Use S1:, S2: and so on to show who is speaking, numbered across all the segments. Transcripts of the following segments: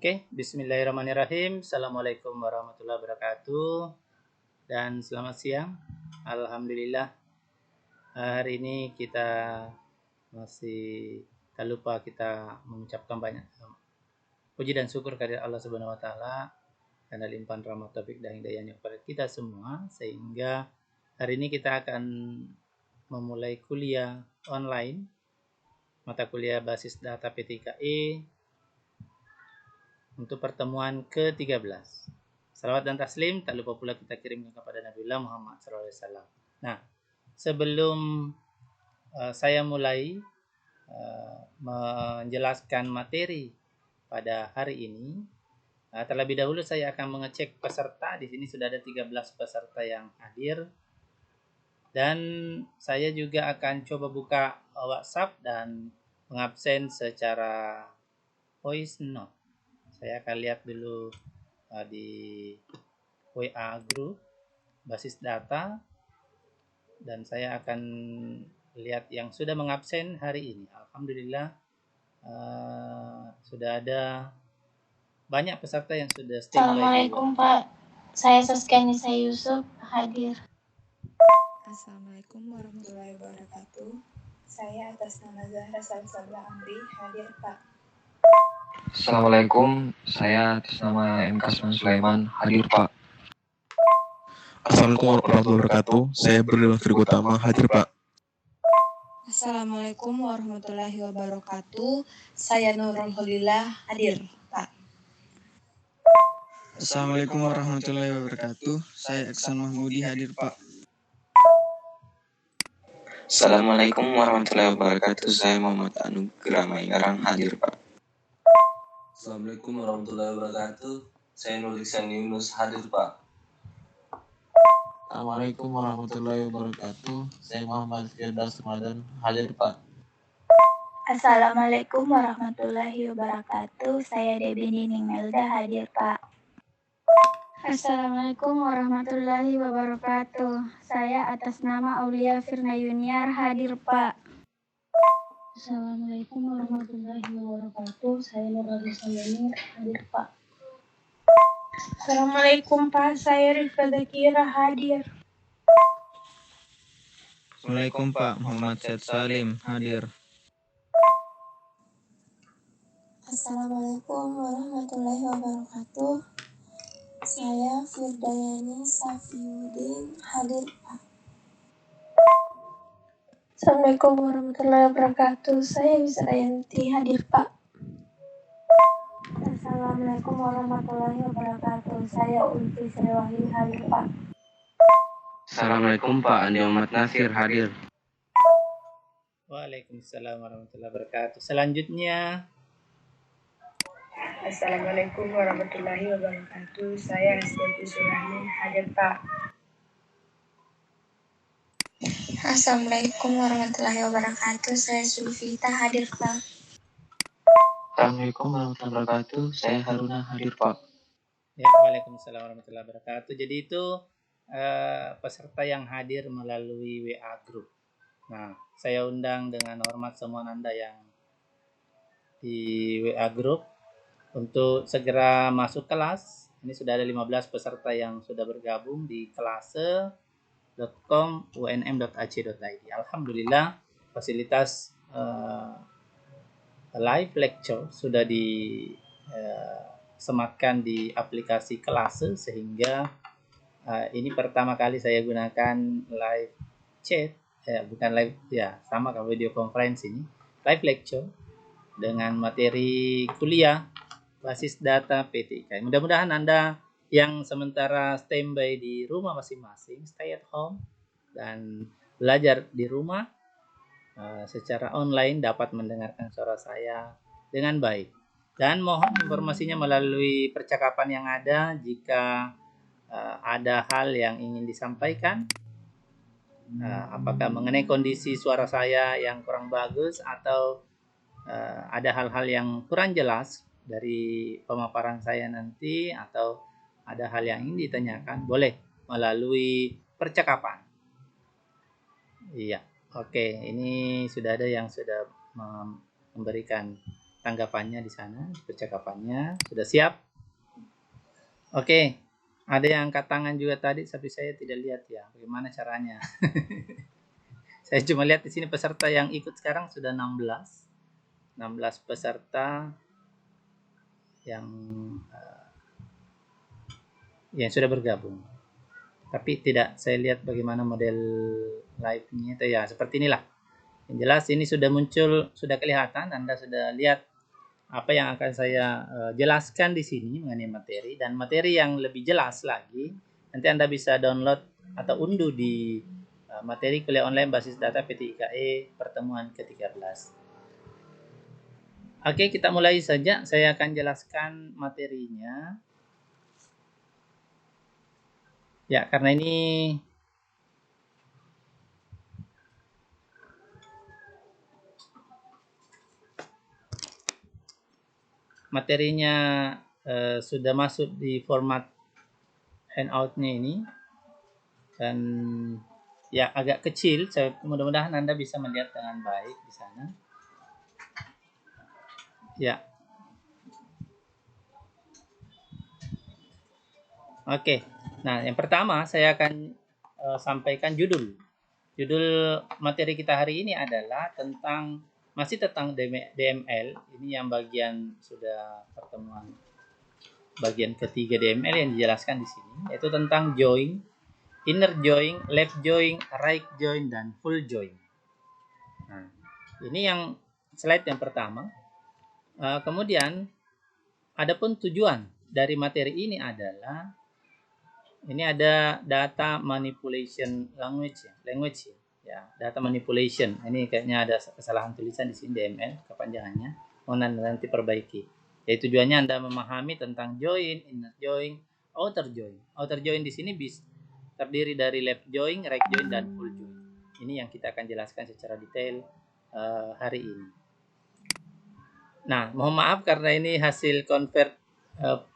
S1: Oke, bismillahirrahmanirrahim. Assalamualaikum warahmatullahi wabarakatuh. Dan selamat siang. Alhamdulillah, hari ini kita masih tak lupa kita mengucapkan banyak puji dan syukur kepada Allah Subhanahu wa taala karena limpahan rahmat taufik dan hidayahnya kepada kita semua, sehingga hari ini kita akan memulai kuliah online mata kuliah basis data P3E untuk pertemuan ke-13. Salawat dan taslim tak lupa pula kita kirimkan kepada Nabiullah Muhammad SAW. Nah, sebelum saya mulai menjelaskan materi pada hari ini, terlebih dahulu saya akan mengecek peserta. Di sini sudah ada 13 peserta yang hadir. Dan saya juga akan coba buka WhatsApp dan mengabsen secara voice note. Saya akan lihat dulu di WA group basis data, dan saya akan lihat yang sudah mengabsen hari ini. Alhamdulillah sudah ada banyak peserta yang sudah standby.
S2: Assalamualaikum Pak, saya Saskianisa Yusuf hadir.
S3: Assalamualaikum warahmatullahi wabarakatuh. Saya atas nama Zahra Salsabila Amri hadir Pak.
S4: Assalamualaikum, saya atas nama M. Kasman Sulaiman hadir Pak.
S5: Assalamualaikum warahmatullahi wabarakatuh. Saya Berlian Firgo Tama hadir Pak.
S3: Assalamualaikum warahmatullahi wabarakatuh. Saya Nurul Holillah hadir Pak.
S5: Assalamualaikum warahmatullahi wabarakatuh. Saya Iksan Mahmudi hadir Pak.
S6: Assalamualaikum warahmatullahi wabarakatuh. Saya Muhammad Anugrah Maingarang hadir Pak.
S7: Assalamualaikum warahmatullahi wabarakatuh. Saya Nur Iksan Yunus hadir Pak.
S8: Assalamualaikum warahmatullahi wabarakatuh. Saya Muhammad Firdaus Ramadan hadir Pak.
S2: Assalamualaikum warahmatullahi wabarakatuh. Saya Debbie Nining Melda hadir Pak.
S9: Assalamualaikum warahmatullahi wabarakatuh. Saya atas nama Aulia Firna Yuniar hadir Pak.
S10: Assalamualaikum warahmatullahi wabarakatuh. Saya Nur Alisa Yunir hadir Pak.
S11: Assalamualaikum Pak, saya Rifka Zakira hadir.
S5: Assalamualaikum Pak, Muhammad Syed Salim hadir.
S12: Assalamualaikum warahmatullahi wabarakatuh. Saya Firdayani Safiuddin hadir Pak.
S11: Assalamualaikum warahmatullahi wabarakatuh. Saya Wisrayanti hadir Pak.
S13: Assalamualaikum warahmatullahi wabarakatuh. Saya Ulfi Sriwahyu hadir Pak.
S4: Assalamualaikum Pak, Andi Muhammad Nasir hadir.
S1: Waalaikumsalam warahmatullahi wabarakatuh. Selanjutnya,
S14: Assalamualaikum warahmatullahi wabarakatuh. Saya Astiati Sulamin hadir Pak.
S12: Assalamualaikum warahmatullahi wabarakatuh. Saya Sulfita hadir Pak.
S8: Assalamualaikum warahmatullahi wabarakatuh. Saya Haruna hadir Pak.
S1: Ya, waalaikumsalam warahmatullahi wabarakatuh. Jadi itu peserta yang hadir melalui WA group. Nah, saya undang dengan hormat semua Anda yang di WA group untuk segera masuk kelas. Ini sudah ada 15 peserta yang sudah bergabung di kelase.com.unm.ac.id. Alhamdulillah, fasilitas live lecture sudah disematkan di aplikasi Kelase, sehingga ini pertama kali saya gunakan live chat, bukan live ya, sama kayak video conference ini, live lecture dengan materi kuliah basis data P3E. Mudah-mudahan Anda yang sementara standby di rumah masing-masing, stay at home dan belajar di rumah secara online, dapat mendengarkan suara saya dengan baik. Dan mohon informasinya melalui percakapan yang ada. Jika ada hal yang ingin disampaikan, apakah mengenai kondisi suara saya yang kurang bagus atau ada hal-hal yang kurang jelas dari pemaparan saya nanti, atau ada hal yang ingin ditanyakan, boleh melalui percakapan. Iya, oke, ini sudah ada yang sudah memberikan tanggapannya di sana, percakapannya. Sudah siap? Oke, ada yang angkat tangan juga tadi, tapi saya tidak lihat ya bagaimana caranya. Saya cuma lihat di sini peserta yang ikut sekarang sudah 16 peserta yang sudah bergabung. Tapi tidak saya lihat bagaimana model live-nya itu ya, seperti inilah. Yang jelas ini sudah muncul, sudah kelihatan, Anda sudah lihat apa yang akan saya jelaskan di sini mengenai materi, dan materi yang lebih jelas lagi nanti Anda bisa download atau unduh di materi kuliah online basis data PT-IKE pertemuan ke-13. Oke, kita mulai saja. Saya akan jelaskan materinya. Ya, karena ini materinya sudah masuk di format handout-nya ini, dan ya agak kecil. Mudah-mudahan Anda bisa melihat dengan baik di sana. Ya. Oke. Nah, yang pertama saya akan sampaikan judul. Judul materi kita hari ini adalah masih tentang DML. Ini yang bagian sudah pertemuan bagian ketiga DML yang dijelaskan di sini, yaitu tentang join, inner join, left join, right join, dan full join. Nah, ini yang slide yang pertama. Kemudian, adapun tujuan dari materi ini adalah, ini ada data manipulation language ya, data manipulation. Ini kayaknya ada kesalahan tulisan di sini DML, kepanjangannya. Mohon nanti perbaiki. Jadi tujuannya Anda memahami tentang join, inner join, outer join. Outer join di sini terdiri dari left join, right join, dan full join. Ini yang kita akan jelaskan secara detail hari ini. Nah, mohon maaf karena ini hasil convert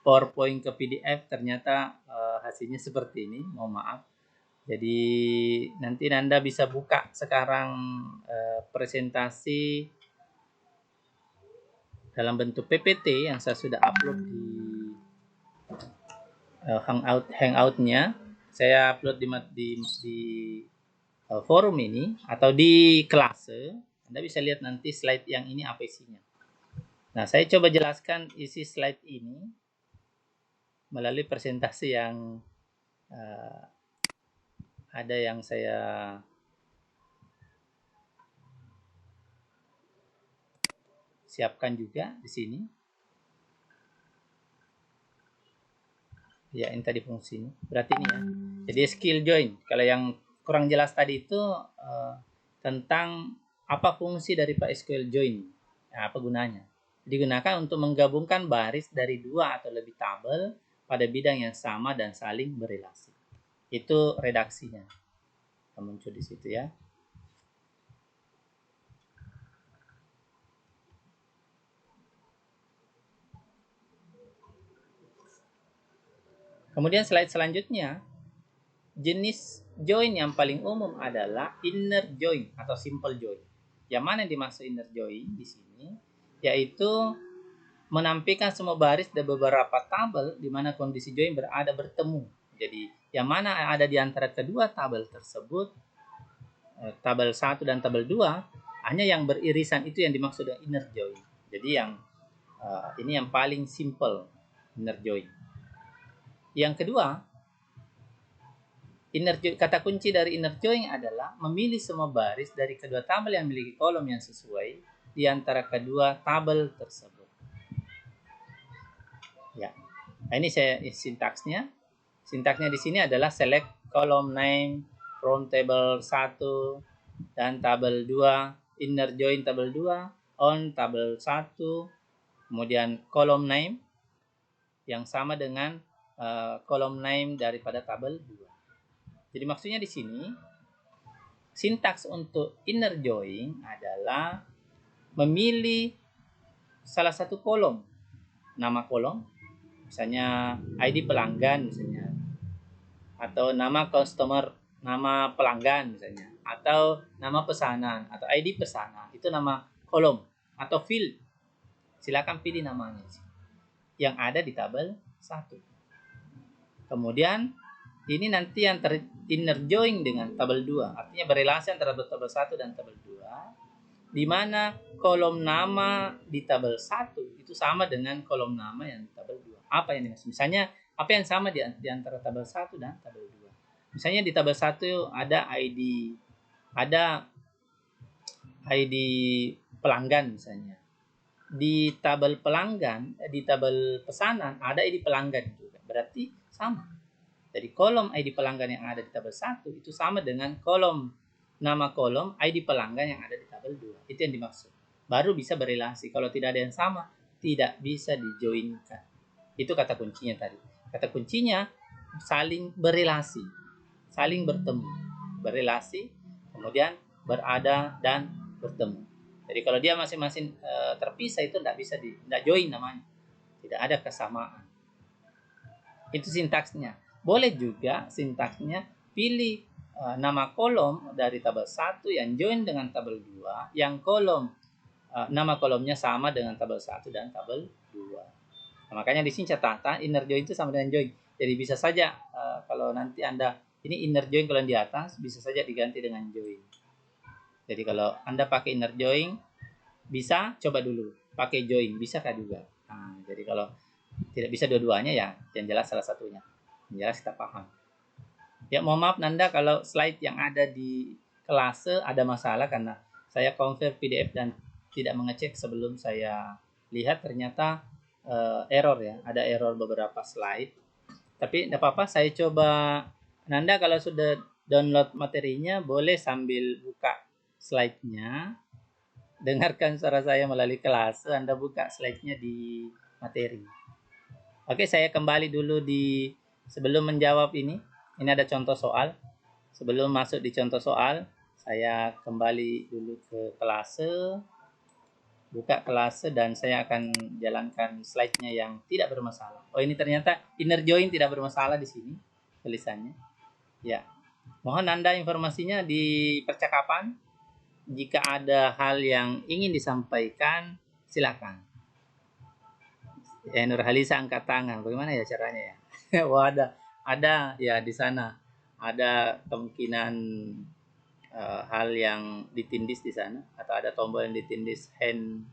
S1: PowerPoint ke PDF, ternyata hasilnya seperti ini. Mohon maaf. Jadi nanti Anda bisa buka sekarang presentasi dalam bentuk PPT yang saya sudah upload di hangout-nya. Saya upload di forum ini atau di kelas. Anda bisa lihat nanti slide yang ini apa isinya. Nah, saya coba jelaskan isi slide ini melalui presentasi yang ada yang saya siapkan juga di sini. Ya, ini tadi fungsinya. Berarti ini ya. Jadi skill join. Kalau yang kurang jelas tadi itu tentang apa fungsi dari SQL join. Nah, apa gunanya? Digunakan untuk menggabungkan baris dari 2 atau lebih tabel pada bidang yang sama dan saling berelasi. Itu redaksinya. Muncul di situ ya. Kemudian slide selanjutnya, jenis join yang paling umum adalah inner join atau simple join. Yang mana yang dimaksud inner join di sini? Yaitu menampilkan semua baris dan beberapa tabel di mana kondisi join bertemu. Jadi yang mana ada di antara kedua tabel tersebut, tabel 1 dan tabel 2, hanya yang beririsan itu yang dimaksud dengan inner join. Jadi yang ini yang paling simple, inner join. Yang kedua, kata kunci dari inner join adalah memilih semua baris dari kedua tabel yang memiliki kolom yang sesuai di antara kedua tabel tersebut. Ya. Nah, ini sintaksnya. Sintaksnya di sini adalah select column name from table 1 dan tabel 2, inner join tabel 2 on tabel 1, kemudian column name yang sama dengan kolom name daripada tabel 2. Jadi maksudnya di sini sintaks untuk inner join adalah memilih salah satu kolom, nama kolom, misalnya ID pelanggan misalnya, atau nama customer, nama pelanggan misalnya, atau nama pesanan atau ID pesanan, itu nama kolom atau field. Silakan pilih namanya yang ada di tabel 1. Kemudian ini nanti yang inner join dengan tabel 2, artinya berelasi antara tabel 1 dan tabel 2, di mana kolom nama di tabel 1 itu sama dengan kolom nama yang di tabel 2. Apa yang dimaksud? Misalnya, apa yang sama di antara tabel 1 dan tabel 2? Misalnya di tabel 1 ada ID pelanggan misalnya. Di tabel pelanggan, di tabel pesanan ada ID pelanggan juga. Berarti sama. Jadi kolom ID pelanggan yang ada di tabel 1 itu sama dengan nama kolom ID pelanggan yang ada di tabel 2. Itu yang dimaksud. Baru bisa berelasi. Kalau tidak ada yang sama, tidak bisa dijoinkan. Itu kata kuncinya tadi. Kata kuncinya saling berelasi, saling bertemu. Berelasi, kemudian berada dan bertemu. Jadi kalau dia masing-masing terpisah itu tidak bisa tidak join namanya. Tidak ada kesamaan. Itu sintaksnya. Boleh juga sintaksnya pilih nama kolom dari tabel 1 yang join dengan tabel 2, yang nama kolomnya sama dengan tabel 1 dan tabel 2. Nah, makanya di sini catatan inner join itu sama dengan join. Jadi bisa saja kalau nanti Anda ini inner join kalau di atas bisa saja diganti dengan join. Jadi kalau Anda pakai inner join, bisa coba dulu pakai join, bisa kah juga. Nah, jadi kalau tidak bisa dua-duanya ya, yang jelas salah satunya. Yang jelas kita paham. Ya mohon maaf Nanda kalau slide yang ada di kelas ada masalah karena saya convert PDF dan tidak mengecek sebelum saya lihat ternyata error ya, ada error beberapa slide. Tapi tidak apa-apa, saya coba. Nanda kalau sudah download materinya boleh sambil buka slide-nya, dengarkan suara saya melalui kelas, Anda buka slide-nya di materi. Oke, saya kembali dulu sebelum menjawab ini ada contoh soal. Sebelum masuk di contoh soal, saya kembali dulu ke kelas, buka kelas dan saya akan jalankan slide-nya yang tidak bermasalah. Oh, ini ternyata inner join tidak bermasalah di sini tulisannya. Ya, mohon Anda informasinya di percakapan. Jika ada hal yang ingin disampaikan, silakan. Nurhalisa angkat tangan. Bagaimana ya caranya ya? Wah, ada ya di sana. Ada kemungkinan hal yang ditindis di sana atau ada tombol yang ditindis hand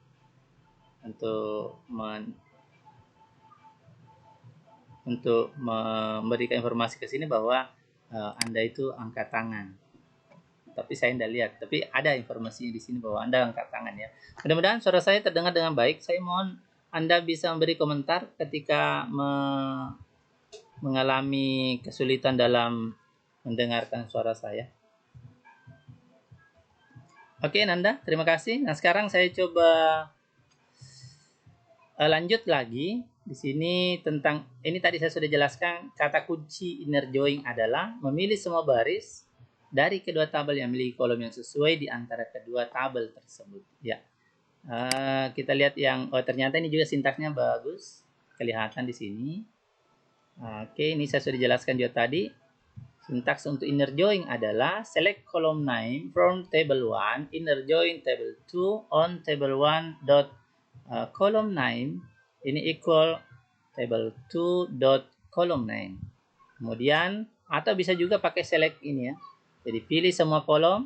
S1: untuk memberikan informasi ke sini bahwa Anda itu angkat tangan. Tapi saya tidak lihat. Tapi ada informasinya di sini bahwa Anda angkat tangan ya. Mudah-mudahan suara saya terdengar dengan baik. Saya mohon Anda bisa memberi komentar ketika mengalami kesulitan dalam mendengarkan suara saya. Oke, Nanda, terima kasih. Nah, sekarang saya coba lanjut lagi. Di sini tentang ini tadi saya sudah jelaskan kata kunci inner join adalah memilih semua baris dari kedua tabel yang memiliki kolom yang sesuai di antara kedua tabel tersebut. Ya, kita lihat yang ternyata ini juga sintaksnya bagus, kelihatan di sini. Oke, ini saya sudah jelaskan juga tadi. Sintaks untuk inner join adalah select column name from table 1, inner join table 2 on table 1 dot column name ini equal table 2 dot column name. Kemudian atau bisa juga pakai select ini ya. Jadi pilih semua kolom.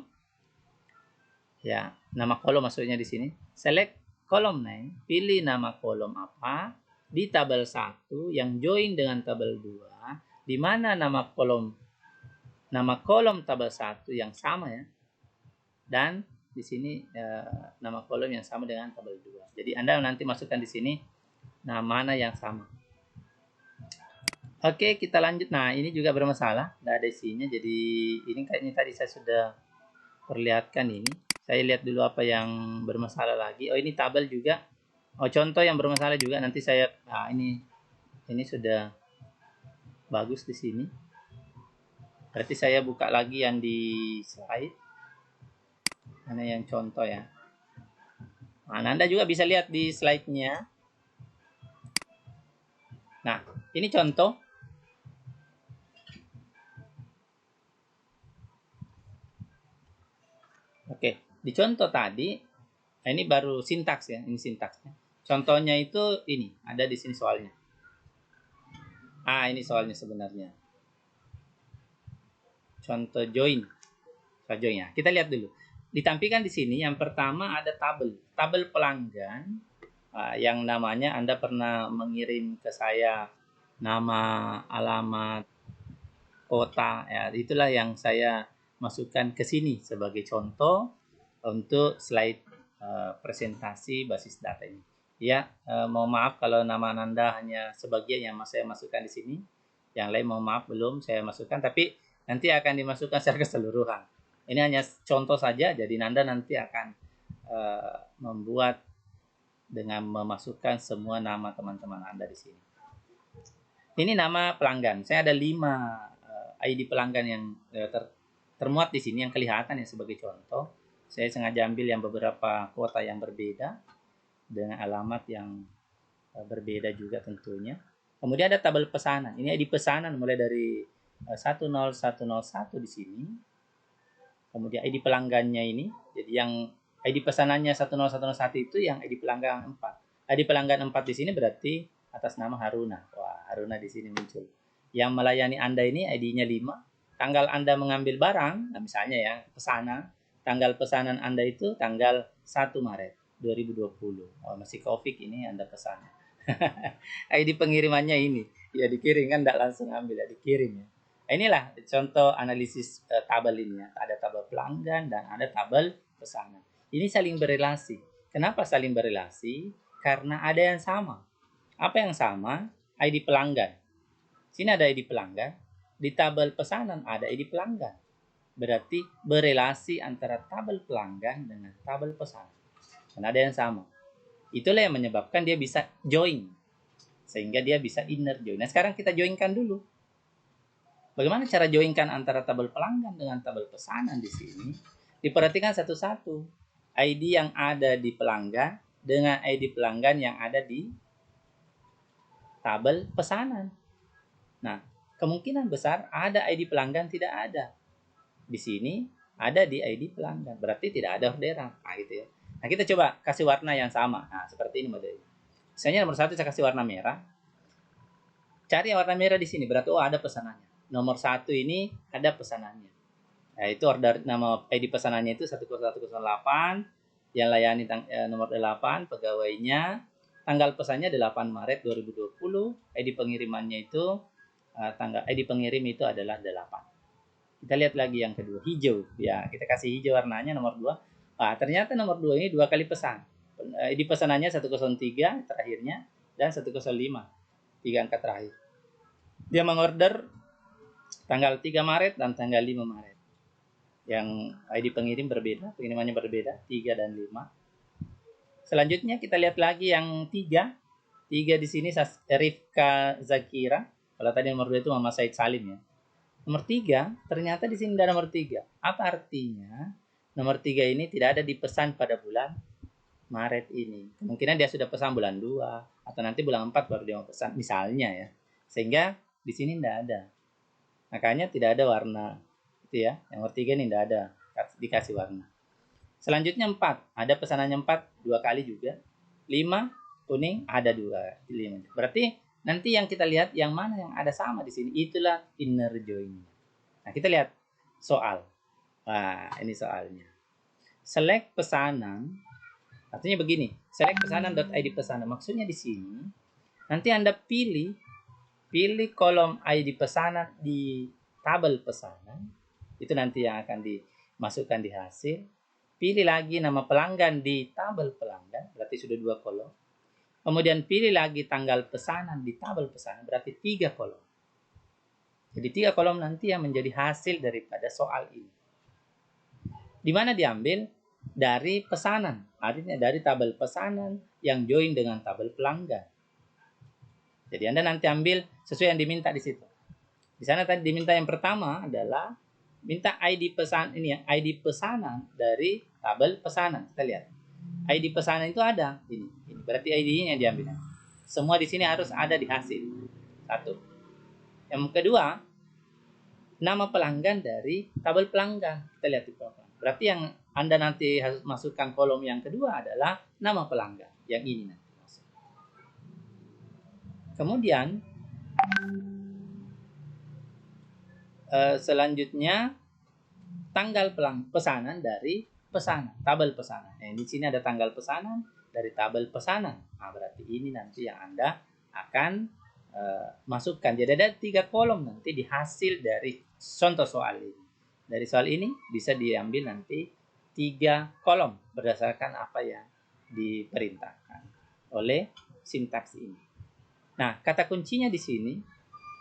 S1: Ya, nama kolom maksudnya di sini. Select column name, pilih nama kolom apa di tabel 1 yang join dengan tabel 2, di mana nama kolom tabel 1 yang sama ya. Dan di sini nama kolom yang sama dengan tabel 2. Jadi Anda nanti masukkan di sini mana yang sama. Oke, kita lanjut. Nah, ini juga bermasalah, tidak ada isinya. Jadi ini kayaknya tadi saya sudah perlihatkan ini. Saya lihat dulu apa yang bermasalah lagi. Oh, ini tabel juga. Oh, contoh yang bermasalah juga nanti saya. Nah, ini sudah bagus di sini. Berarti saya buka lagi yang di slide. Mana yang contoh ya. Nah, Anda juga bisa lihat di slide-nya. Nah, ini contoh. Oke, di contoh tadi, ini baru sintaks ya, ini sintaksnya. Contohnya itu ini, ada di sini soalnya. Ini soalnya sebenarnya. Contoh join. Join ya. Kita lihat dulu. Ditampilkan di sini yang pertama ada tabel pelanggan yang namanya Anda pernah mengirim ke saya nama, alamat, kota ya. Itulah yang saya masukkan ke sini sebagai contoh untuk slide presentasi basis data ini. Ya, mohon maaf kalau nama Anda hanya sebagian yang saya masukkan di sini. Yang lain mohon maaf belum saya masukkan, tapi nanti akan dimasukkan secara keseluruhan. Ini hanya contoh saja, jadi Nanda nanti akan membuat dengan memasukkan semua nama teman-teman Anda di sini. Ini nama pelanggan. Saya ada 5 ID pelanggan yang termuat di sini yang kelihatan ya sebagai contoh. Saya sengaja ambil yang beberapa kota yang berbeda dengan alamat yang berbeda juga tentunya. Kemudian ada tabel pesanan. Ini ID pesanan mulai dari 10101 di sini. Kemudian ID pelanggannya ini. Jadi yang ID pesanannya 10101 itu yang ID pelanggan 4. ID pelanggan 4 di sini berarti atas nama Haruna. Wah, Haruna di sini muncul. Yang melayani Anda ini ID-nya 5. Tanggal Anda mengambil barang, nah misalnya ya, pesanan. Tanggal pesanan Anda itu tanggal 1 Maret 2020. Oh, masih COVID ini Anda pesan. ID pengirimannya ini. Ya dikirim kan, tidak langsung ambil, ya dikirim ya. Inilah contoh analisis tabel ini ya. Ada tabel pelanggan dan ada tabel pesanan. Ini saling berelasi. Kenapa saling berelasi? Karena ada yang sama. Apa yang sama? ID pelanggan. Sini ada ID pelanggan. Di tabel pesanan ada ID pelanggan. Berarti berelasi antara tabel pelanggan dengan tabel pesanan. Dan ada yang sama. Itulah yang menyebabkan dia bisa join. Sehingga dia bisa inner join. Nah sekarang kita joinkan dulu. Bagaimana cara joinkan antara tabel pelanggan dengan tabel pesanan di sini? Diperhatikan satu-satu. ID yang ada di pelanggan dengan ID pelanggan yang ada di tabel pesanan. Nah, kemungkinan besar ada ID pelanggan tidak ada. Di sini ada di ID pelanggan. Berarti tidak ada orderan. Nah, gitu ya. Nah, kita coba kasih warna yang sama. Nah, seperti ini modelnya. Misalnya nomor 1 saya kasih warna merah. Cari warna merah di sini. Berarti ada pesanannya. Nomor 1 ini ada pesanannya. Nah, itu order nama ID pesanannya itu 10108. Yang layani nomor 8, pegawainya. Tanggal pesannya 8 Maret 2020. ID pengirimannya itu ID pengirim itu adalah 8. Kita lihat lagi yang kedua, hijau. Ya, kita kasih hijau warnanya nomor 2. Ternyata nomor 2 ini 2 kali pesan. ID pesanannya 103 terakhirnya dan 105. 3 angka terakhir. Dia mengorder tanggal 3 Maret dan tanggal 5 Maret. Yang ID pengirim berbeda, pengirimannya berbeda, 3 dan 5. Selanjutnya kita lihat lagi yang 3. 3 di sini Rifka Zakira. Kalau tadi nomor 2 itu Mama Said Salim ya. Nomor 3, ternyata di sini ada nomor 3. Apa artinya? Nomor 3 ini tidak ada dipesan pada bulan Maret ini. Kemungkinan dia sudah pesan bulan 2 atau nanti bulan 4 baru dia mau pesan misalnya ya. Sehingga di sini tidak ada. Makanya tidak ada warna itu ya. Yang nomor 3 ini tidak ada dikasih warna. Selanjutnya 4, ada pesanannya 4 2 kali juga. 5 kuning ada 2, 5. Berarti nanti yang kita lihat yang mana yang ada sama di sini itulah inner join. Nah, kita lihat soal. Nah, ini soalnya. Select pesanan. Artinya begini, select pesanan.id pesanan. Maksudnya di sini nanti Anda pilih kolom ID pesanan di tabel pesanan. Itu nanti yang akan dimasukkan di hasil. Pilih lagi nama pelanggan di tabel pelanggan, berarti sudah 2 kolom. Kemudian pilih lagi tanggal pesanan di tabel pesanan, berarti 3 kolom. Jadi 3 kolom nanti yang menjadi hasil daripada soal ini. Di mana diambil? Dari pesanan, artinya dari tabel pesanan yang join dengan tabel pelanggan. Jadi Anda nanti ambil sesuai yang diminta di situ. Di sana tadi diminta yang pertama adalah minta ID pesan ini ya, ID pesanan dari tabel pesanan. Kita lihat. ID pesanan itu ada ini. Berarti ID-nya yang diambil. Semua di sini harus ada di hasil. 1. Yang kedua, nama pelanggan dari tabel pelanggan. Kita lihat di pelanggan. Berarti yang Anda nanti harus masukkan kolom yang kedua adalah nama pelanggan. Yang ini nanti. Kemudian selanjutnya tanggal pesanan dari pesanan, tabel pesanan. Nah, di sini ada tanggal pesanan dari tabel pesanan. Nah, berarti ini nanti yang Anda akan masukkan. Jadi ada 3 kolom nanti di hasil dari contoh soal ini. Dari soal ini bisa diambil nanti 3 kolom berdasarkan apa yang diperintahkan oleh sintaks ini. Nah, kata kuncinya di sini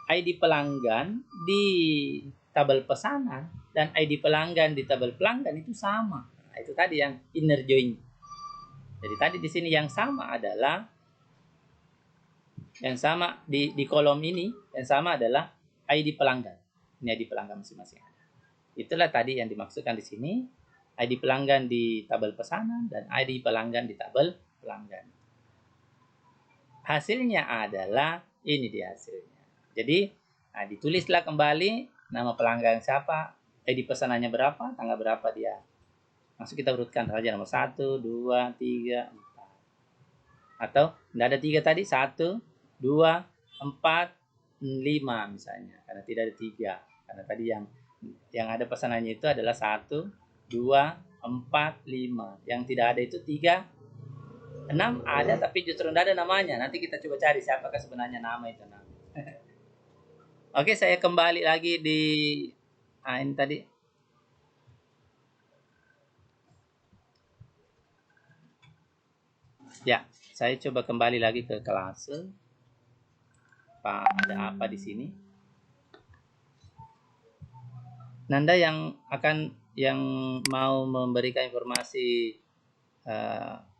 S1: ID pelanggan di tabel pesanan dan ID pelanggan di tabel pelanggan itu sama. Nah, itu tadi yang inner join. Jadi tadi di sini yang sama adalah yang sama di kolom ini, yang sama adalah ID pelanggan. Ini ID pelanggan masing-masing. Itulah tadi yang dimaksudkan di sini, ID pelanggan di tabel pesanan dan ID pelanggan di tabel pelanggan. Hasilnya adalah ini dia hasilnya. Jadi ditulislah kembali nama pelanggan siapa, ID pesanannya berapa, tanggal berapa dia. Langsung kita urutkan saja nomor 1, 2, 3, 4. Atau tidak ada 3 tadi, 1, 2, 4, 5 misalnya. Karena tidak ada 3. Karena tadi yang ada pesanannya itu adalah 1, 2, 4, 5. Yang tidak ada itu 3, 6 ada tapi justru tidak ada namanya. Nanti kita coba cari siapakah sebenarnya nama itu. Oke, saya kembali lagi di ini tadi. Ya, saya coba kembali lagi ke kelas. Pak, ada apa di sini? Nanda yang mau memberikan informasi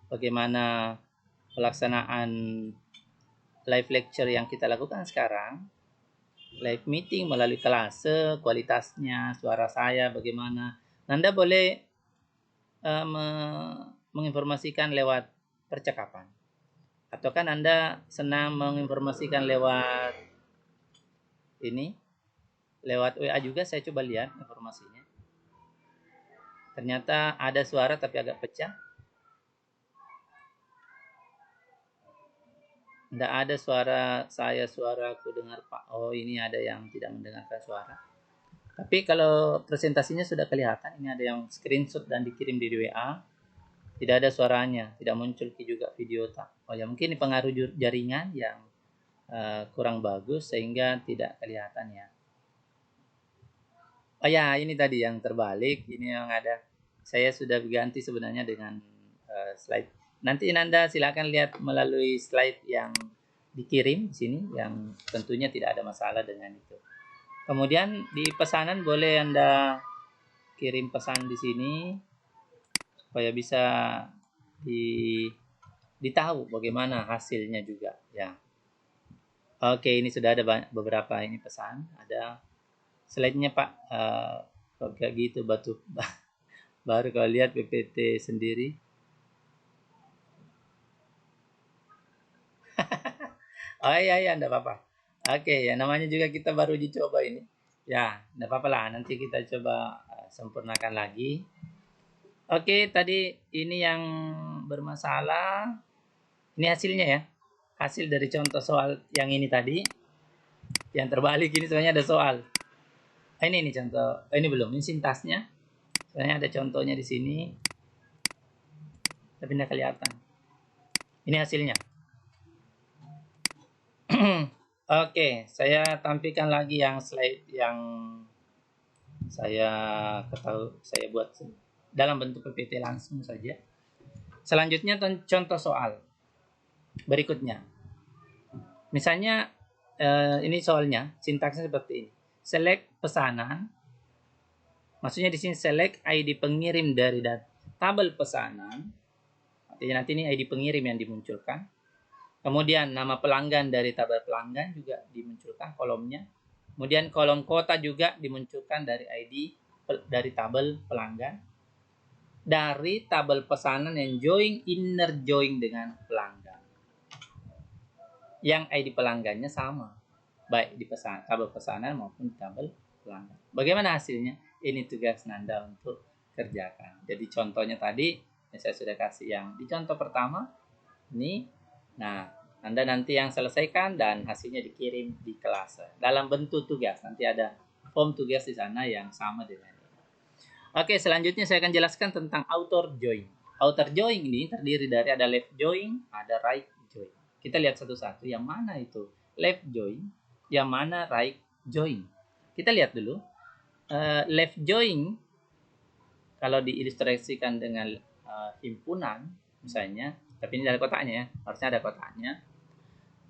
S1: bagaimana pelaksanaan live lecture yang kita lakukan sekarang, live meeting melalui kelas, kualitasnya, suara saya bagaimana. Nanda boleh menginformasikan lewat percakapan. Atau kan Anda senang menginformasikan lewat ini, lewat WA juga. Saya coba lihat informasinya. Ternyata ada suara tapi agak pecah. Tidak ada suara saya, suara aku dengar Pak. Oh, ini ada yang tidak mendengarkan suara. Tapi kalau presentasinya sudah kelihatan, ini ada yang screenshot dan dikirim di WA. Tidak ada suaranya, tidak muncul juga video tak. Oh ya, mungkin ini pengaruh jaringan yang kurang bagus sehingga tidak kelihatan ya. Oh ya, ini tadi yang terbalik, ini yang ada. Saya sudah ganti sebenarnya dengan slide. Nanti Anda silakan lihat melalui slide yang dikirim di sini, yang tentunya tidak ada masalah dengan itu. Kemudian di pesanan boleh Anda kirim pesan di sini supaya bisa ditahu bagaimana hasilnya juga ya. Oke, ini sudah ada beberapa ini pesan. Ada slide-nya Pak. Kayak gitu baru kalau lihat PPT sendiri. Oh iya, enggak apa-apa. Oke, ya namanya juga kita baru dicoba ini. Ya, enggak apa-apa lah. Nanti kita coba sempurnakan lagi. Oke, tadi ini yang bermasalah. Ini hasilnya ya. Hasil dari contoh soal yang ini tadi. Yang terbalik ini sebenarnya ada soal. Ini contoh. Ini belum, ini sintasnya. Sebenarnya ada contohnya di sini. Tapi tidak kelihatan. Ini hasilnya. Oke, saya tampilkan lagi yang slide yang saya buat dalam bentuk PPT langsung saja. Selanjutnya contoh soal berikutnya. Misalnya ini soalnya sintaksnya seperti ini. Select pesanan. Maksudnya di sini select ID pengirim dari tabel pesanan. Artinya nanti ini ID pengirim yang dimunculkan. Kemudian nama pelanggan dari tabel pelanggan juga dimunculkan kolomnya. Kemudian kolom kota juga dimunculkan dari ID dari tabel pelanggan. Dari tabel pesanan yang inner join dengan pelanggan. Yang ID pelanggannya sama. Baik di tabel pesanan maupun di tabel pelanggan. Bagaimana hasilnya? Ini tugas Nanda untuk kerjakan. Jadi contohnya tadi saya sudah kasih yang di contoh pertama. Ini. Nah, Anda nanti yang selesaikan dan hasilnya dikirim di kelas dalam bentuk tugas. Nanti ada form tugas di sana yang sama dengan ini. Oke, selanjutnya saya akan jelaskan tentang outer join. Outer join ini terdiri dari ada left join, ada right join. Kita lihat satu-satu, yang mana itu left join, yang mana right join. Kita lihat dulu. Left join, kalau diilustrasikan dengan himpunan, misalnya, tapi ini ada kotaknya ya, harusnya ada kotaknya.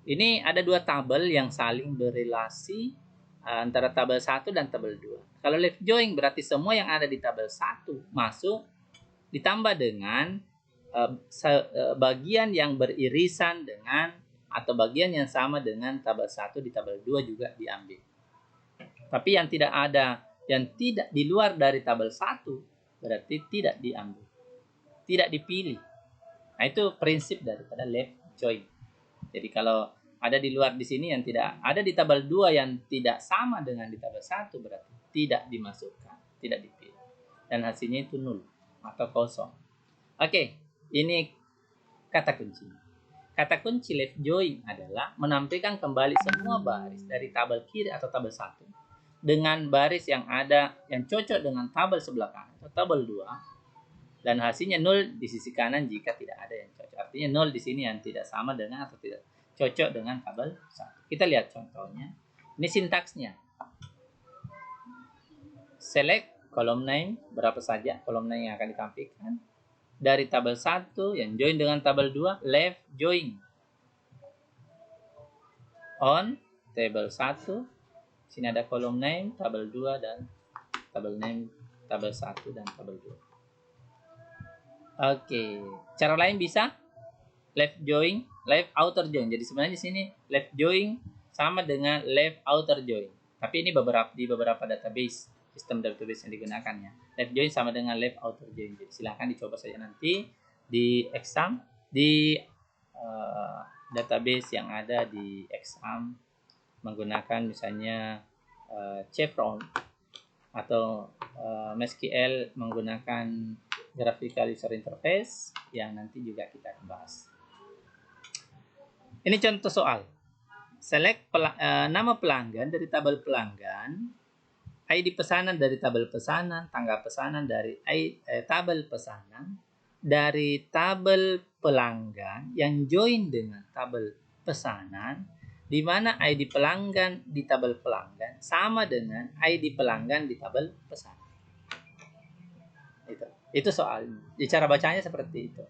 S1: Ini ada dua tabel yang saling berrelasi antara tabel 1 dan tabel 2. Kalau left join berarti semua yang ada di tabel 1 masuk, ditambah dengan bagian yang beririsan dengan atau bagian yang sama dengan tabel 1 di tabel 2 juga diambil. Tapi yang tidak ada, yang tidak di luar dari tabel 1 berarti tidak diambil, tidak dipilih. Nah, itu prinsip daripada left join. Jadi kalau ada di luar di sini yang tidak ada di tabel 2 yang tidak sama dengan di tabel 1 berarti tidak dimasukkan, tidak dipilih. Dan hasilnya itu nol atau kosong. Oke, ini kata kunci. Kata kunci left join adalah menampilkan kembali semua baris dari tabel kiri atau tabel 1 dengan baris yang ada yang cocok dengan tabel sebelah kanan atau tabel 2 dan hasilnya nol di sisi kanan jika tidak ada yang cocok. Artinya nol di sini yang tidak sama dengan atau tidak cocok dengan tabel 1. Kita lihat contohnya. Ini sintaksnya. Select column name, berapa saja column name yang akan ditampilkan. Dari tabel 1 yang join dengan tabel 2, left join. On tabel 1, sini ada column name, tabel 2 dan tabel name, tabel 1 dan tabel 2. Oke, cara lain bisa left join, left outer join. Jadi sebenarnya di sini left join sama dengan left outer join. Tapi ini di beberapa database, sistem database yang digunakan ya. Left join sama dengan left outer join. Jadi silahkan dicoba saja nanti di exam, di database yang ada di exam menggunakan misalnya Chevron atau MySQL menggunakan graphical user interface yang nanti juga kita akan bahas. Ini contoh soal. Select nama pelanggan dari tabel pelanggan, ID pesanan dari tabel pesanan, tanggal pesanan dari tabel pesanan, dari tabel pelanggan yang join dengan tabel pesanan, di mana ID pelanggan di tabel pelanggan sama dengan ID pelanggan di tabel pesanan. Itu soalnya. Cara bacanya seperti itu.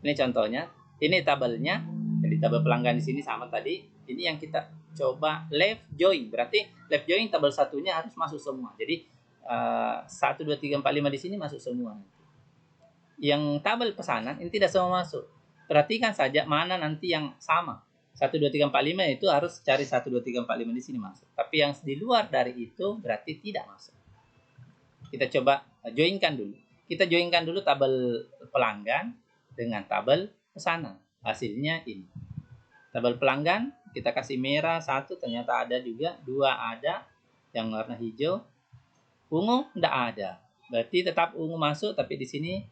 S1: Ini contohnya. Ini tabelnya. Jadi tabel pelanggan di sini sama tadi. Ini yang kita coba left join. Berarti left join tabel satunya harus masuk semua. Jadi 1, 2, 3, 4, 5 di sini masuk semua. Yang tabel pesanan ini tidak semua masuk. Perhatikan saja mana nanti yang sama. 1, 2, 3, 4, 5 itu harus cari 1, 2, 3, 4, 5 di sini masuk. Tapi yang di luar dari itu berarti tidak masuk. Kita coba joinkan dulu. Kita joinkan dulu tabel pelanggan dengan tabel pesanan. Hasilnya ini. Tabel pelanggan kita kasih merah 1, ternyata ada juga. 2 ada yang warna hijau. Ungu tidak ada. Berarti tetap ungu masuk, tapi di sini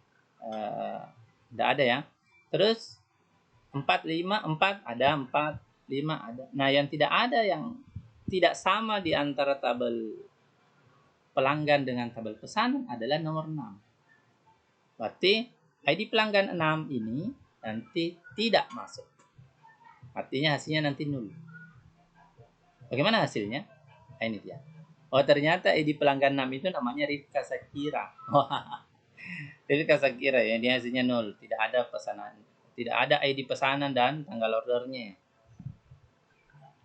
S1: tidak ada ya. Terus 4, 5, 4 ada, 4, 5 ada. Nah, yang tidak ada, yang tidak sama di antara tabel pelanggan dengan tabel pesanan adalah nomor 6. Berarti ID pelanggan 6 ini nanti tidak masuk. Artinya hasilnya nanti 0. Bagaimana hasilnya? Nah, ini dia. Oh, ternyata ID pelanggan 6 itu namanya Rifka Sakira. Rifka Sakira ya, dia hasilnya 0. Tidak ada pesanan, tidak ada ID pesanan dan tanggal ordernya.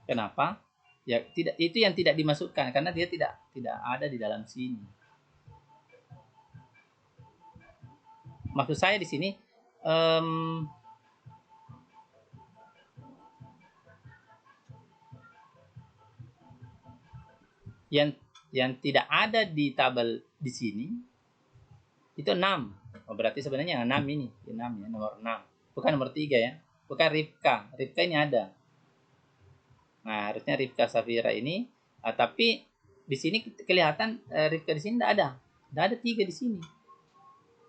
S1: Kenapa? Ya, tidak, itu yang tidak dimasukkan karena dia tidak ada di dalam sini. Maksud saya di sini yang tidak ada di tabel di sini itu 6. Oh, berarti sebenarnya yang 6 ini, 6 ya, nomor 6. Bukan nomor 3 ya. Bukan Rifka. Rifka ini ada. Nah, harusnya Rifka Safira ini, tapi di sini kelihatan Rifka di sini tidak ada. Tidak ada 3 di sini.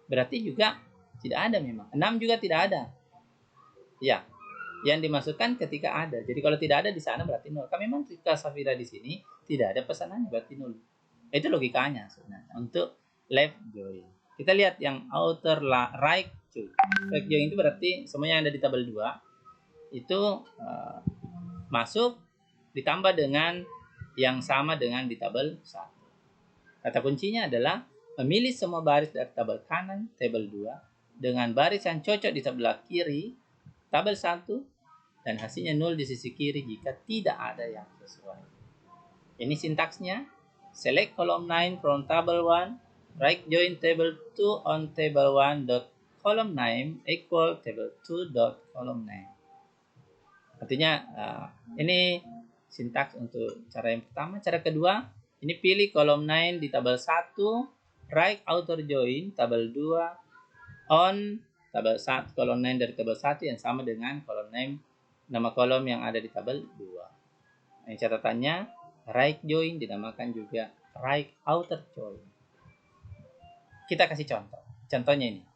S1: Berarti juga tidak ada memang. 6 juga tidak ada. Ya, yang dimasukkan ketika ada. Jadi kalau tidak ada di sana berarti nol. Kami memang ketika Safira di sini tidak ada pesanannya berarti nol. Itu logikanya sebenarnya untuk left join. Kita lihat yang outer right join. Right join itu berarti semuanya yang ada di tabel 2 itu masuk ditambah dengan yang sama dengan di tabel 1. Kata kuncinya adalah memilih semua baris dari tabel kanan tabel 2 dengan baris yang cocok di sebelah kiri tabel 1 dan hasilnya 0 di sisi kiri jika tidak ada yang sesuai. Ini sintaksnya. Select column 9 from table 1. Right join table 2 on table 1 dot column 9 equal table 2 dot column 9. Artinya ini sintaks untuk cara yang pertama. Cara kedua, ini pilih kolom 9 di tabel 1, right outer join tabel 2 on tabel 1, kolom 9 dari tabel 1 yang sama dengan kolom 9 nama kolom yang ada di tabel 2. Ini catatannya, right join dinamakan juga right outer join. Kita kasih contoh. Contohnya ini.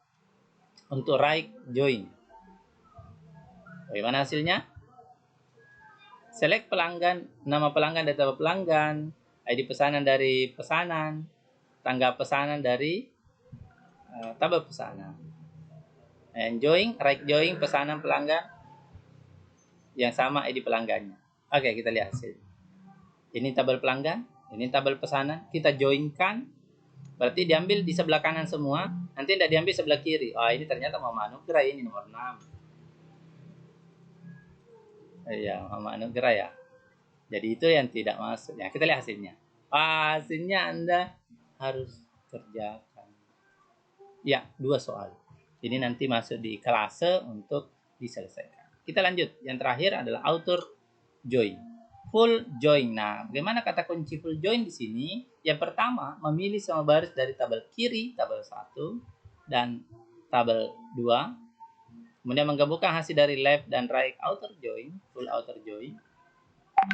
S1: Untuk right join. Bagaimana hasilnya? Select pelanggan, nama pelanggan dari tabel pelanggan, ID pesanan dari pesanan, tanggal pesanan dari tabel pesanan. And join, right join pesanan pelanggan yang sama ID pelanggannya. Oke, kita lihat hasil. Ini tabel pelanggan, ini tabel pesanan, kita joinkan. Berarti diambil di sebelah kanan semua, nanti tidak diambil sebelah kiri. Ini ternyata Muhammad Anugrah, ini nomor 6. Ya, Muhammad Anugrah ya. Jadi itu yang tidak masuk. Ya, kita lihat hasilnya. Hasilnya Anda harus kerjakan. Ya, 2 soal. Ini nanti masuk di kelase untuk diselesaikan. Kita lanjut. Yang terakhir adalah outer join. Full join. Nah, bagaimana kata kunci full join di sini? Yang pertama, memilih semua baris dari tabel kiri, tabel 1, dan tabel 2. Kemudian menggabungkan hasil dari left dan right outer join, full outer join.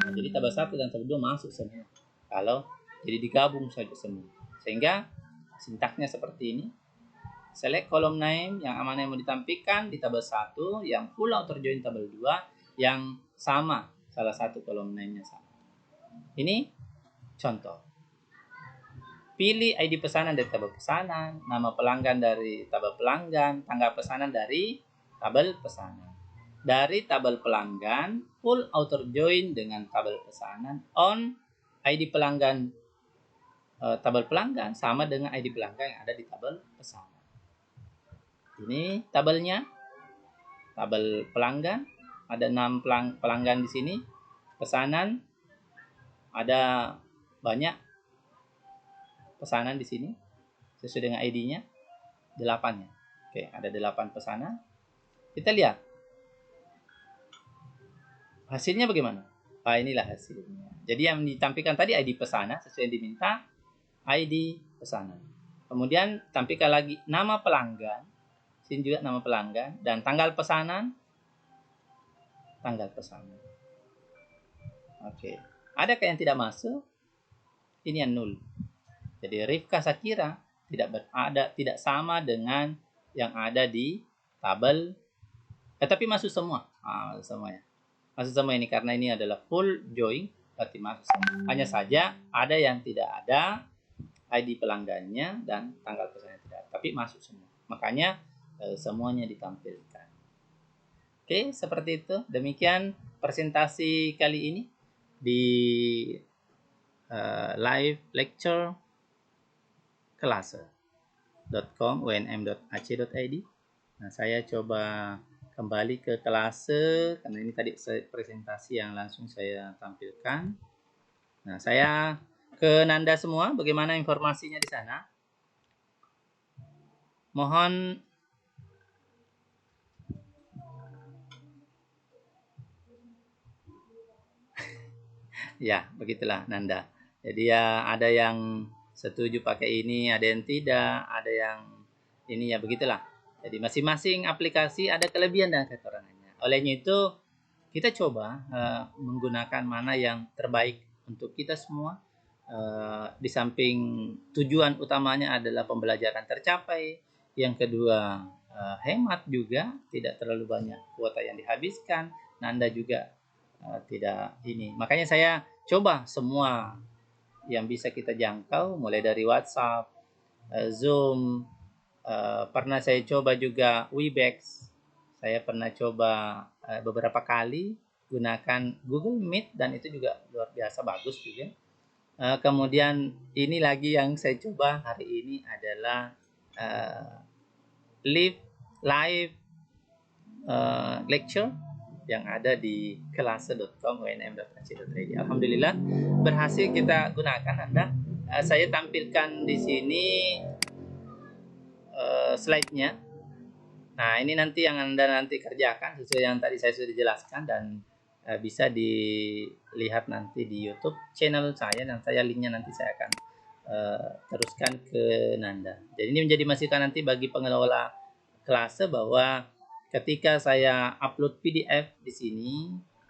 S1: Nah, jadi tabel 1 dan tabel 2 masuk semua. Kalau jadi digabung saja semua. Sehingga sintaksnya seperti ini. Select kolom name yang mana yang mau ditampilkan di tabel 1, yang full outer join tabel 2, yang sama salah satu kolom name-nya sama. Ini contoh. Pilih ID pesanan dari tabel pesanan, nama pelanggan dari tabel pelanggan, tanggal pesanan dari tabel pesanan. Dari tabel pelanggan, full outer join dengan tabel pesanan on ID pelanggan tabel pelanggan sama dengan ID pelanggan yang ada di tabel pesanan. Ini tabelnya, tabel pelanggan, ada 6 pelanggan di sini, pesanan, ada banyak pesanan di sini, sesuai dengan ID-nya, 8-nya. Oke, ada 8 pesanan. Kita lihat. Hasilnya bagaimana? Inilah hasilnya. Jadi yang ditampilkan tadi ID pesanan, sesuai yang diminta, ID pesanan. Kemudian tampilkan lagi nama pelanggan, sini juga nama pelanggan, dan tanggal pesanan, tanggal pesanan. Oke. Adakah yang tidak masuk? Ini yang 0. Jadi Rifka Sakira tidak sama dengan yang ada di tabel. Tapi masuk semua. Masuk semua ya. Masuk semua ini karena ini adalah full join, berarti masuk semua. Hanya saja ada yang tidak ada ID pelanggannya dan tanggal pesanannya tidak ada, tapi masuk semua. Makanya semuanya ditampilkan. Oke, seperti itu. Demikian presentasi kali ini di live lecture kelase.com unm.ac.id. Nah, saya coba kembali ke kelase karena ini tadi presentasi yang langsung saya tampilkan. Nah, saya ke Nanda semua, bagaimana informasinya di sana? Mohon ya, begitulah Nanda. Jadi ya ada yang setuju pakai ini, ada yang tidak, ada yang ini ya begitulah. Jadi masing-masing aplikasi ada kelebihan dan kekurangannya. Olehnya itu kita coba menggunakan mana yang terbaik untuk kita semua. Di samping tujuan utamanya adalah pembelajaran tercapai, yang kedua hemat juga, tidak terlalu banyak kuota yang dihabiskan. Nanda juga tidak ini. Makanya saya coba semua yang bisa kita jangkau, mulai dari WhatsApp, Zoom, pernah saya coba juga Webex. Saya pernah coba beberapa kali gunakan Google Meet dan itu juga luar biasa bagus juga. Kemudian ini lagi yang saya coba hari ini adalah live lecture yang ada di kelase.com unm.ac.id. Alhamdulillah berhasil kita gunakan Anda. Saya tampilkan di sini slide-nya. Nah, ini nanti yang Anda nanti kerjakan sesuai yang tadi saya sudah jelaskan dan bisa dilihat nanti di YouTube channel saya dan linknya nanti saya akan teruskan ke Nanda. Jadi ini menjadi masukan nanti bagi pengelola Kelase bahwa ketika saya upload PDF di sini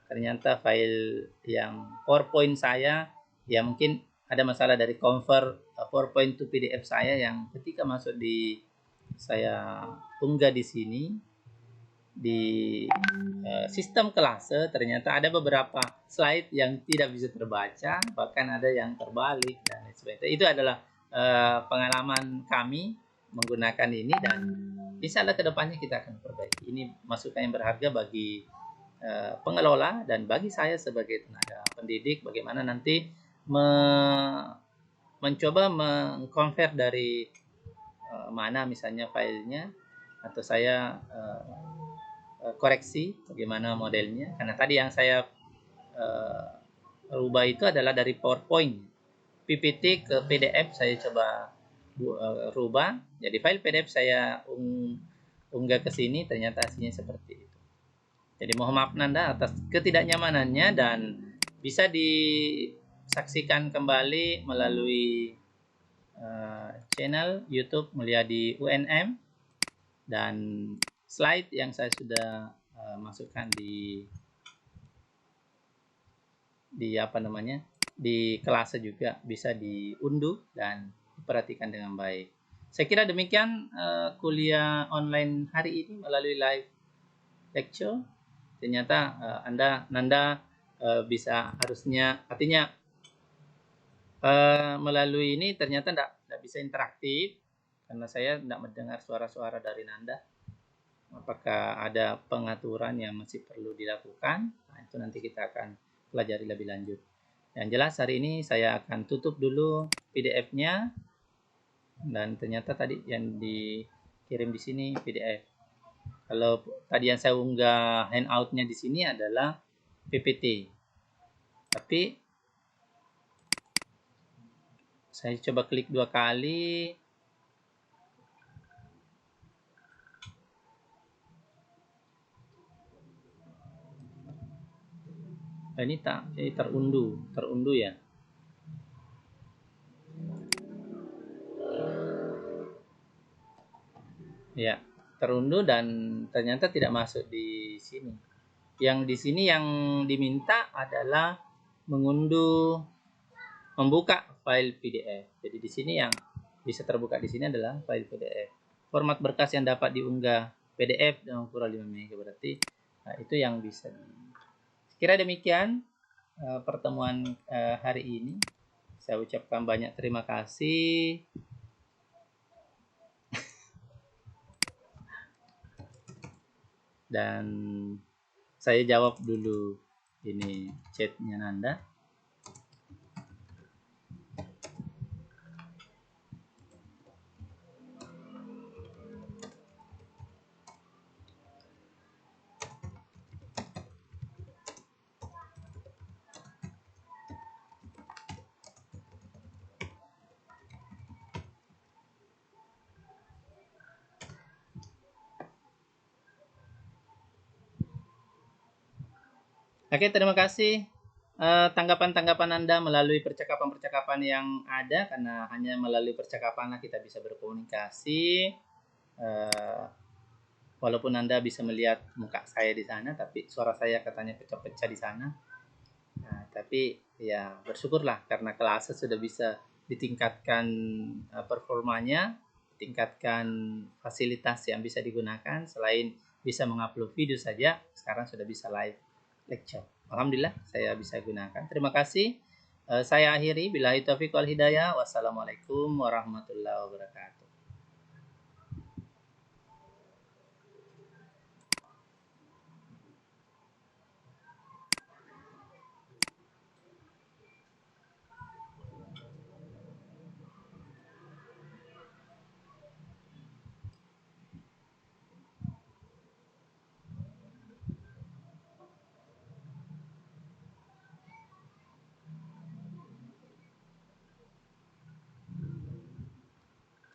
S1: ternyata file yang PowerPoint saya ya mungkin ada masalah dari convert PowerPoint to PDF saya yang ketika masuk di saya unggah di sini di sistem Kelase ternyata ada beberapa slide yang tidak bisa terbaca, bahkan ada yang terbalik dan lain sebagainya. Itu adalah pengalaman kami menggunakan ini dan insya Allah kedepannya kita akan perbaiki. Ini masukan yang berharga bagi pengelola dan bagi saya sebagai tenaga pendidik bagaimana nanti mencoba mengkonvert dari mana misalnya filenya atau saya koreksi bagaimana modelnya karena tadi yang saya rubah itu adalah dari PowerPoint PPT ke PDF saya coba rubah jadi file PDF saya unggah ke sini ternyata hasilnya seperti itu. Jadi mohon maaf Nanda atas ketidaknyamanannya dan bisa disaksikan kembali melalui channel YouTube Mulia di UNM dan slide yang saya sudah masukkan di Kelase juga bisa diunduh dan diperhatikan dengan baik. Saya kira demikian kuliah online hari ini melalui live lecture. Ternyata Nanda bisa harusnya artinya melalui ini ternyata tidak bisa interaktif karena saya tidak mendengar suara-suara dari Nanda. Apakah ada pengaturan yang masih perlu dilakukan? Nah, itu nanti kita akan pelajari lebih lanjut. Yang jelas hari ini saya akan tutup dulu PDF-nya dan ternyata tadi yang dikirim di sini PDF. Kalau tadi yang saya unggah handout-nya di sini adalah PPT. Tapi saya coba klik 2 kali. Ini terunduh ya. Ya, terunduh dan ternyata tidak masuk di sini. Yang di sini yang diminta adalah membuka file PDF. Jadi di sini yang bisa terbuka di sini adalah file PDF. Format berkas yang dapat diunggah PDF dengan ukuran 5 MB berarti itu yang bisa. Kira demikian pertemuan hari ini. Saya ucapkan banyak terima kasih. Dan saya jawab dulu ini chatnya Nanda. Oke, terima kasih tanggapan-tanggapan Anda melalui percakapan-percakapan yang ada karena hanya melalui percakapanlah kita bisa berkomunikasi. Walaupun Anda bisa melihat muka saya di sana, tapi suara saya katanya pecah-pecah di sana. Tapi ya bersyukurlah karena Kelase sudah bisa ditingkatkan performanya tingkatkan fasilitas yang bisa digunakan. Selain bisa mengupload video saja, sekarang sudah bisa live lecture. Alhamdulillah saya bisa gunakan. Terima kasih. Saya akhiri. Billahi taufiq wal hidayah. Wassalamualaikum warahmatullahi wabarakatuh.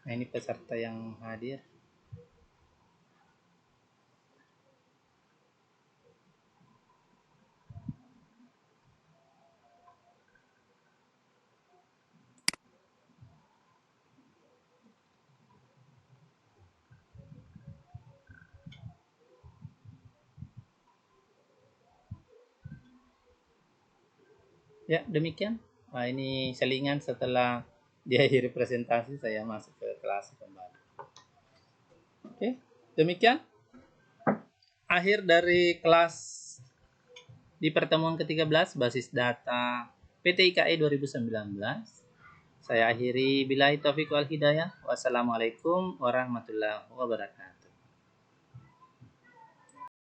S1: Nah, ini peserta yang hadir. Ya, demikian. Nah, ini selingan setelah diakhiri presentasi, saya masuk ke kelas kembali. Oke, demikian. Akhir dari kelas di pertemuan ke-13 basis data PT IKE 2019. Saya akhiri. Billahi taufiq wal hidayah. Wassalamualaikum warahmatullahi wabarakatuh.